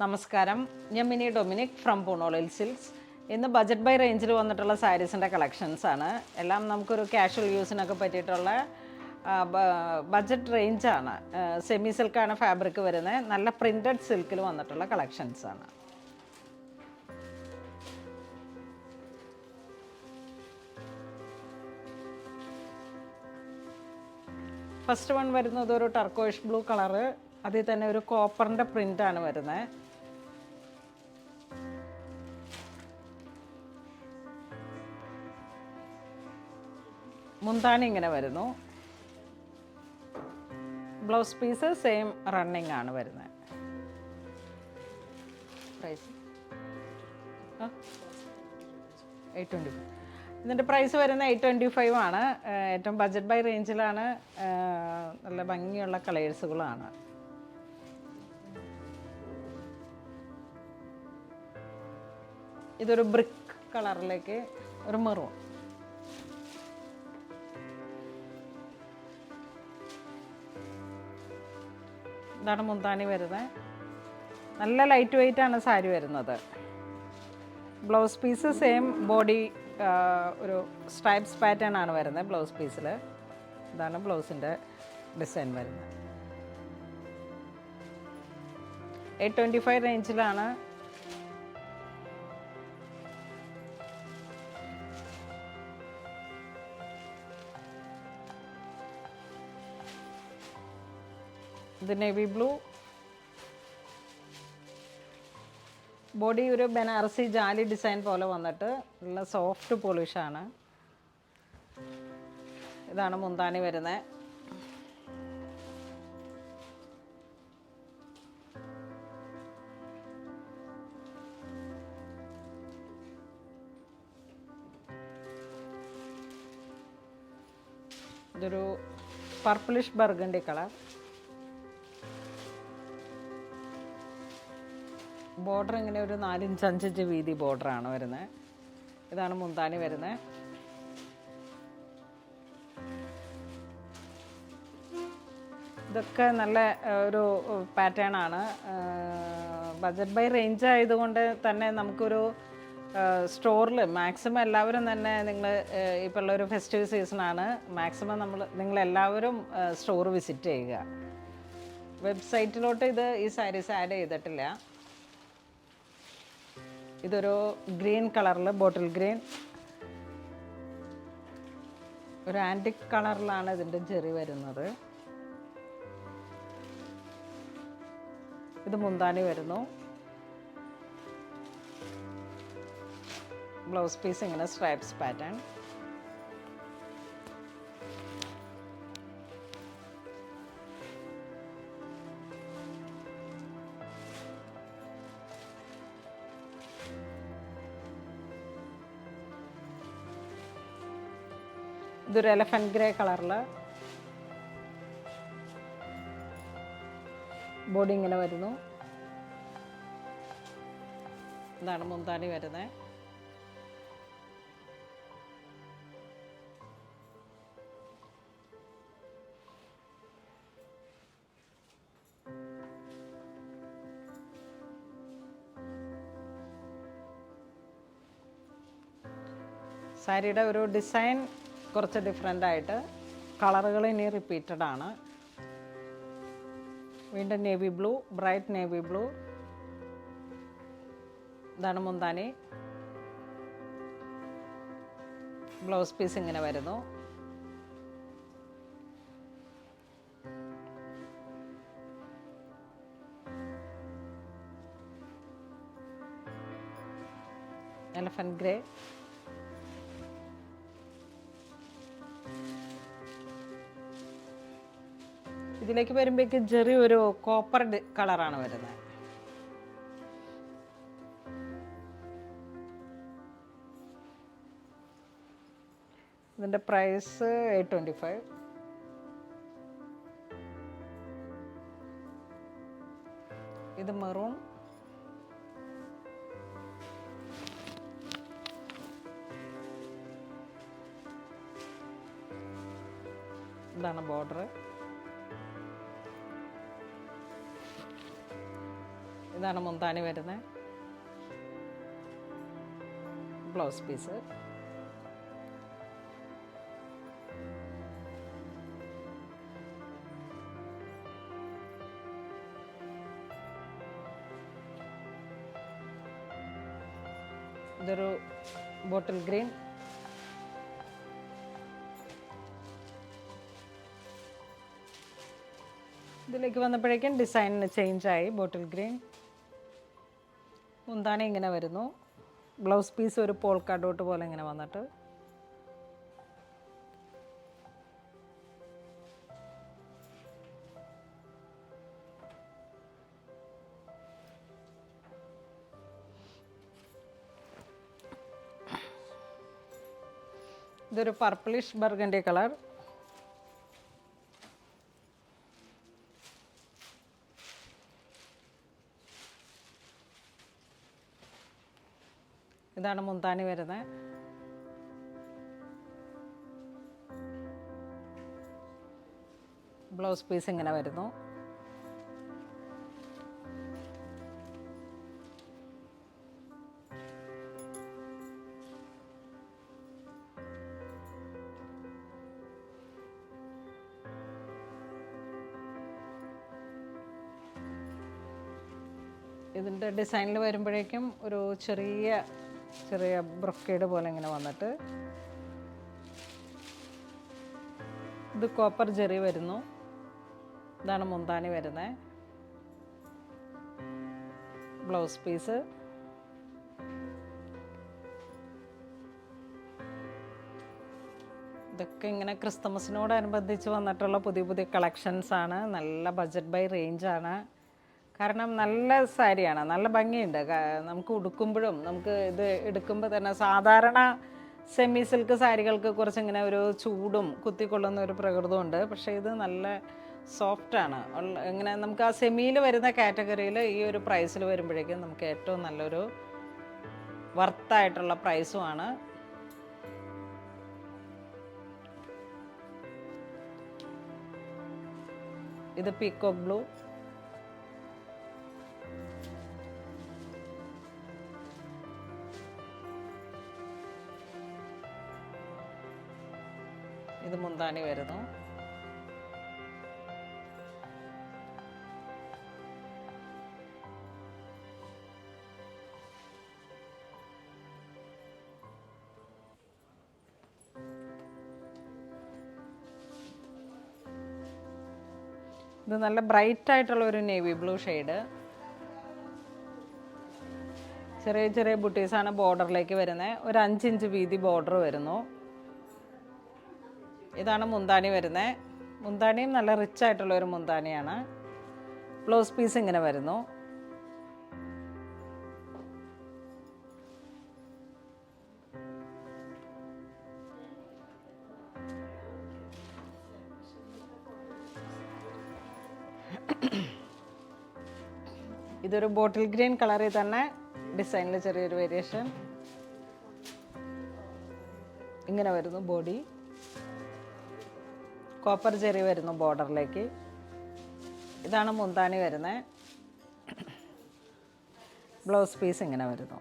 നമസ്കാരം, ഞാൻ mini Dominic from പൂണോളിൽ silks. ഇന്ന് ബജറ്റ് ബൈ റേഞ്ചിൽ വന്നിട്ടുള്ള സാരീസിൻ്റെ കളക്ഷൻസാണ്. എല്ലാം നമുക്കൊരു കാഷ്വൽ യൂസിനൊക്കെ പറ്റിയിട്ടുള്ള ബജറ്റ് റേഞ്ചാണ്. സെമി സിൽക്കാണ് ഫാബ്രിക് വരുന്നത്. നല്ല പ്രിൻറ്റഡ് സിൽക്കിൽ വന്നിട്ടുള്ള കളക്ഷൻസാണ്. ഫസ്റ്റ് വൺ വരുന്നത് ഒരു ടർക്കോയിഷ് ബ്ലൂ കളറ്, അതിൽ തന്നെ ഒരു കോപ്പറിൻ്റെ പ്രിൻ്റാണ് വരുന്നത്. മുന്താണി ഇങ്ങനെ വരുന്നു. ബ്ലൗസ് പീസ് സെയിം റണ്ണിങ് ആണ് വരുന്നത്. പ്രൈസ് 825. ഇതിൻ്റെ പ്രൈസ് വരുന്നത് 825 ആണ്. ഏറ്റവും ബജറ്റ് ബൈ റേഞ്ചിലാണ്. നല്ല ഭംഗിയുള്ള കളേഴ്സുകളാണ്. ഇതൊരു ബ്രിക്ക് കളറിലേക്ക് ഒരു മെറൂൺ. ഇതാണ് മുന്താണി വരുന്നത്. നല്ല ലൈറ്റ് വെയ്റ്റ് ആണ് സാരി വരുന്നത്. ബ്ലൗസ് പീസ് സെയിം ബോഡി, ഒരു സ്ട്രൈപ്സ് പാറ്റേൺ ആണ് വരുന്നത് ബ്ലൗസ് പീസിൽ. ഇതാണ് ബ്ലൗസിൻ്റെ ഡിസൈൻ വരുന്നത്. 825 റേഞ്ചിലാണ്. ഇത് നേവി ബ്ലൂ. ബോഡി ഒരു ബനാറസി ജാലി ഡിസൈൻ പോലെ വന്നിട്ട് നല്ല സോഫ്റ്റ് പോളിഷാണ്. ഇതാണ് മുന്താണി വരുന്നത്. ഇതൊരു പർപ്പിളിഷ് ബർഗണ്ടി കളർ. ബോർഡർ ഇങ്ങനെ ഒരു 4 ഇഞ്ച് 5 ഇഞ്ച് വീതി ബോർഡറാണ് വരുന്നത്. ഇതാണ് മുന്താണി വരുന്നത്. ഇതൊക്കെ നല്ല ഒരു പാറ്റേൺ ആണ്. ബജറ്റ് ബൈ റേഞ്ച് ആയതുകൊണ്ട് തന്നെ നമുക്കൊരു സ്റ്റോറിൽ മാക്സിമം എല്ലാവരും തന്നെ നിങ്ങൾ ഇപ്പോൾ ഉള്ളൊരു ഫെസ്റ്റിവൽ സീസണാണ്. മാക്സിമം നിങ്ങളെല്ലാവരും സ്റ്റോർ വിസിറ്റ് ചെയ്യുക. വെബ്സൈറ്റിലോട്ട് ഈ സാരീസ് ആഡ് ചെയ്തിട്ടില്ല. ഇതൊരു ഗ്രീൻ കളറിൽ, ബോട്ടിൽ ഗ്രീൻ, ഒരു ആൻറ്റിക് കളറിലാണ് ഇതിൻ്റെ ജെറി വരുന്നത്. ഇത് മുന്താണി വരുന്നു. ബ്ലൗസ് പീസ് ഇങ്ങനെ സ്ട്രൈപ്സ് പാറ്റേൺ. ഇതൊരു എലഫൻറ്റ് ഗ്രേ കളറിൽ, ബോഡി ഇങ്ങനെ വരുന്നു. ഇതാണ് മുന്താണി വരുന്നത്. സാരിയുടെ ഒരു ഡിസൈൻ കുറച്ച് ഡിഫറെൻ്റ് ആയിട്ട്, കളറുകൾ ഇനി റിപ്പീറ്റഡ് ആണ്. വീണ്ടും navy blue, bright navy blue. ഇതാണ് മുന്താണി. ബ്ലൗസ് പീസ് ഇങ്ങനെ വരുന്നു. Elephant grey. ഇതിലേക്ക് വരുമ്പോഴേക്ക് ചെറിയൊരു കോപ്പർ കളറാണ് വരുന്നത്. ഇതിൻ്റെ പ്രൈസ് 825. ഇത് മെറൂൺ. ഇതാണ് ബോർഡർ. ഇതാണ് മുന്താണി വരുന്നത്. Blouse piece. ഇതൊരു ബോട്ടിൽ ഗ്രീൻ. ഇതിലേക്ക് വന്നപ്പോഴേക്കും ഡിസൈനിന് ചേഞ്ചായി. Bottle green. മുന്താണി ഇങ്ങനെ വരുന്നു. ബ്ലൗസ് പീസ് ഒരു പോൾക്ക ഡോട്ട് പോലെ ഇങ്ങനെ വന്നിട്ട് ഇതൊരു പർപ്പിളിഷ് ബർഗണ്ടി കളർ. ഇതാണ് മുന്താണി വരുന്നത്. ബ്ലൗസ് പീസ് ഇങ്ങനെ വരുന്നു. ഇതിൻ്റെ ഡിസൈനിൽ വരുമ്പോഴേക്കും ഒരു ചെറിയ ചെറിയ ബ്രൊക്കേഡ് പോലെ ഇങ്ങനെ വന്നിട്ട് ഇത് കോപ്പർ ജെറി വരുന്നു. ഇതാണ് മുന്താണി വരുന്നത്. Blouse piece. ഇതൊക്കെ ഇങ്ങനെ ക്രിസ്മസിനോടനുബന്ധിച്ച് വന്നിട്ടുള്ള പുതിയ പുതിയ കളക്ഷൻസാണ്. നല്ല ബഡ്ജറ്റ് ബൈ റേഞ്ചാണ്. കാരണം നല്ല സാരിയാണ്, നല്ല ഭംഗിയുണ്ട്. നമുക്ക് ഉടുക്കുമ്പോഴും നമുക്ക് ഇത് എടുക്കുമ്പോൾ തന്നെ സാധാരണ സെമി സിൽക്ക് സാരികൾക്ക് കുറച്ചിങ്ങനെ ഒരു ചൂടും കുത്തിക്കൊള്ളുന്ന ഒരു പ്രകൃതമുണ്ട്. പക്ഷേ ഇത് നല്ല സോഫ്റ്റാണ്. ഇങ്ങനെ നമുക്ക് ആ സെമിയിൽ വരുന്ന കാറ്റഗറിയിൽ ഈ ഒരു പ്രൈസിൽ വരുമ്പോഴേക്കും നമുക്ക് ഏറ്റവും നല്ലൊരു വർത്തായിട്ടുള്ള പ്രൈസുമാണ്. ഇത് പീക്കോക്ക് ബ്ലൂ. ഇത് മുന്താണി വരുന്നു. ഇത് നല്ല ബ്രൈറ്റ് ആയിട്ടുള്ള ഒരു നേവി ബ്ലൂ ഷെയ്ഡ്. ചെറിയ ചെറിയ ബുട്ടീസാണ് ബോർഡറിലേക്ക് വരുന്നത്. ഒരു 5 ഇഞ്ച് വീതി ബോർഡർ വരുന്നു. ഇതാണ് മുന്താണി വരുന്നത്. മുന്താണിയും നല്ല റിച്ച് ആയിട്ടുള്ള ഒരു മുന്താണിയാണ്. ബ്ലൗസ് പീസ് ഇങ്ങനെ വരുന്നു. ഇതൊരു ബോട്ടിൽ ഗ്രീൻ കളറിൽ തന്നെ ഡിസൈനിൽ ചെറിയൊരു വേരിയേഷൻ. ഇങ്ങനെ വരുന്നു ബോഡി. കോപ്പർ ചെറി വരുന്നു ബോർഡറിലേക്ക്. ഇതാണ് മുന്താണി വരുന്നത്. ബ്ലൗസ് പീസ് ഇങ്ങനെ വരുന്നു.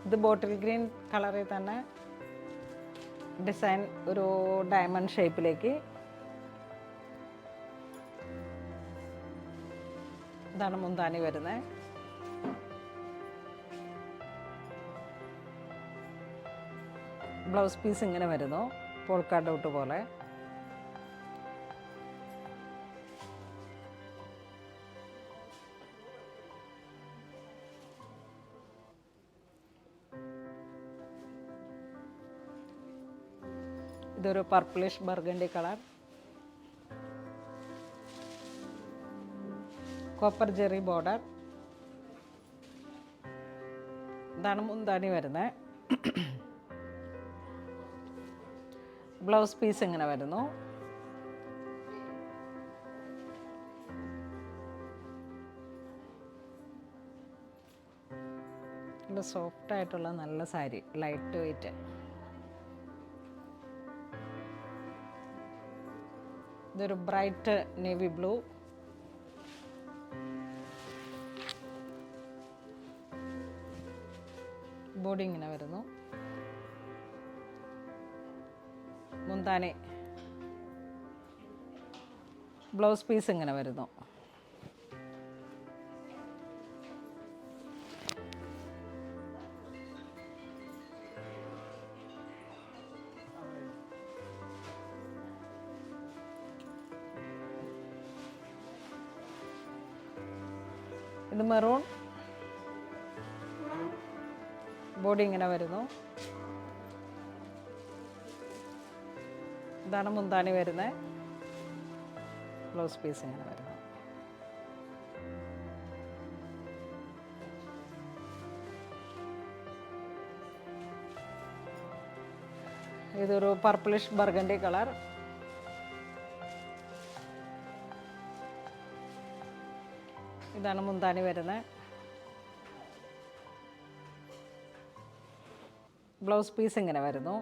ഇത് ബോട്ടിൽ ഗ്രീൻ കളറിൽ തന്നെ ഡിസൈൻ ഒരു ഡയമണ്ട് ഷേപ്പിലേക്ക്. ഇതാണ് മുന്താണി വരുന്നത്. ബ്ലൗസ് പീസ് ഇങ്ങനെ വരുന്നു, പോൾക്ക ഡോട്ട് പോലെ. ഇതൊരു purplish burgundy colour. Copper Jerry border. ഇതാണ് മുന്താണി വരുന്നത്. ബ്ലൗസ് പീസ് ഇങ്ങനെ വരുന്നു. നല്ല സോഫ്റ്റായിട്ടുള്ള നല്ല സാരി, ലൈറ്റ് വെയ്റ്റ്. ഇതൊരു ബ്രൈറ്റ് നേവി ബ്ലൂ. ബോഡി ഇങ്ങനെ വരുന്നു. മുന്താനി ബ്ലൗസ് പീസ് ഇങ്ങനെ വരുന്നു. ഇത് മെറൂൺ. ബോഡി ഇങ്ങനെ വരുന്നു. ഇതാണ് മുന്താണി വരുന്നത്. ബ്ലൗസ് പീസ് ഇങ്ങനെ വരുന്നു. ഇതൊരു പർപ്പിളിഷ് ബർഗണ്ടി കളർ. ഇതാണ് മുന്താണി വരുന്നത്. ബ്ലൗസ് പീസ് ഇങ്ങനെ വരുന്നു.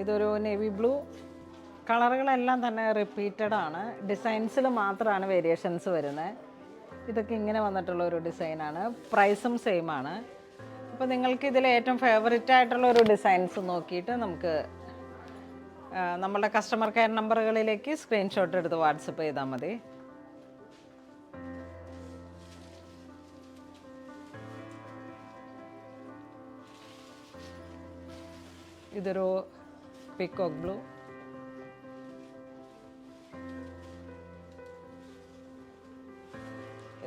ഇതൊരു നേവി ബ്ലൂ. കളറുകളെല്ലാം തന്നെ റിപ്പീറ്റഡ് ആണ്. ഡിസൈൻസിൽ മാത്രമാണ് വേരിയേഷൻസ് വരുന്നത്. ഇതൊക്കെ ഇങ്ങനെ വന്നിട്ടുള്ള ഒരു ഡിസൈനാണ്. പ്രൈസും സെയിം ആണ്. അപ്പോൾ നിങ്ങൾക്ക് ഇതിൽ ഏറ്റവും ഫേവറേറ്റ് ആയിട്ടുള്ള ഒരു ഡിസൈൻസ് നോക്കിയിട്ട് നമുക്ക് നമ്മളുടെ കസ്റ്റമർ കെയർ നമ്പറുകളിലേക്ക് സ്ക്രീൻഷോട്ട് എടുത്ത് വാട്സപ്പ് ചെയ്താൽ മതി. ഇതൊരു പീക്കോക്ക് ബ്ലൂ.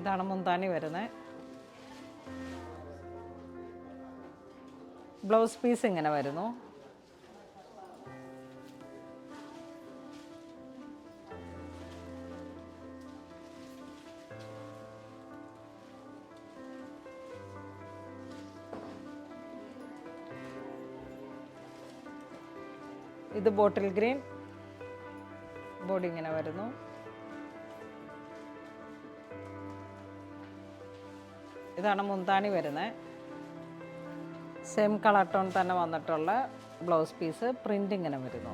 ഇതാണ് മുന്താണി വരുന്നത്. ബ്ലൗസ് പീസ് ഇങ്ങനെ വരുന്നു. ഇത് ബോട്ടിൽ ഗ്രീൻ. ബോഡി ഇങ്ങനെ വരുന്നു. ഇതാണ് മുന്താണി വരുന്നത്. സെയിം കളർ ടോൺ തന്നെ വന്നിട്ടുള്ള ബ്ലൗസ് പീസ്. പ്രിൻ്റ് ഇങ്ങനെ വരുന്നു.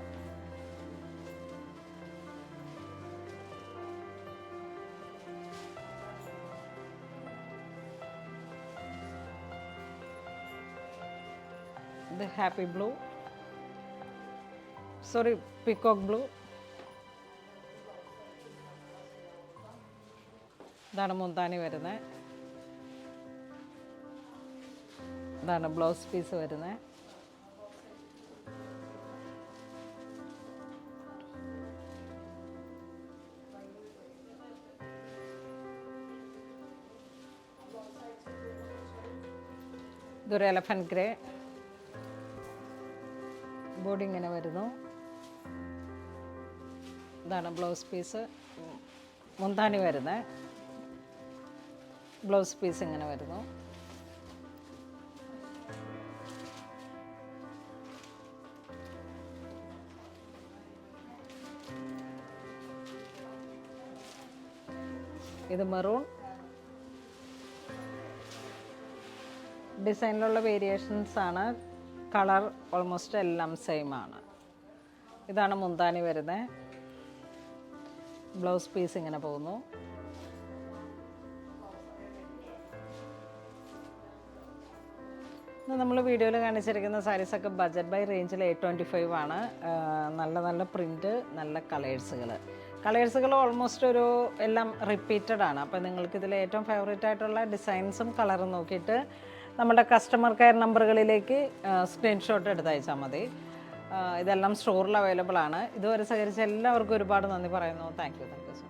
ഇത് happy blue, sorry peacock blue. ഇതാണ് മുന്താണി വരുന്നത്. ഇതാണ് ബ്ലൗസ് പീസ് വരുന്നത്. ഇതൊരു എലഫന്റ് ഗ്രേ. ബോഡി ഇങ്ങനെ വരുന്നു. ഇതാണ് ബ്ലൗസ് പീസ്. മുന്താണി വരുന്നത്. ബ്ലൗസ് പീസ് ഇങ്ങനെ വരുന്നു. ഇത് മെറൂൺ. ഡിസൈനിലുള്ള വേരിയേഷൻസ് ആണ്. കളർ ഓൾമോസ്റ്റ് എല്ലാം സെയിം ആണ്. ഇതാണ് മുന്താണി വരുന്നത്. ബ്ലൗസ് പീസ് ഇങ്ങനെ പോകുന്നു. നമ്മൾ വീഡിയോയിൽ കാണിച്ചിരിക്കുന്ന സാരീസൊക്കെ ബഡ്ജറ്റ് ബൈ റേഞ്ചിൽ 825 ആണ്. നല്ല നല്ല പ്രിൻറ്റ്, നല്ല കളേഴ്സുകൾ ഓൾമോസ്റ്റ് ഒരു എല്ലാം റിപ്പീറ്റഡ് ആണ്. അപ്പോൾ നിങ്ങൾക്കിതിൽ ഏറ്റവും ഫേവറേറ്റ് ആയിട്ടുള്ള ഡിസൈൻസും കളറും നോക്കിയിട്ട് നമ്മുടെ കസ്റ്റമർ കെയർ നമ്പറുകളിലേക്ക് സ്ക്രീൻഷോട്ട് എടുത്തയച്ചാൽ മതി. ഇതെല്ലാം സ്റ്റോറിൽ അവൈലബിൾ ആണ്. ഇതുവരെ സഹകരിച്ച എല്ലാവർക്കും ഒരുപാട് നന്ദി പറയുന്നു. Thank you so much.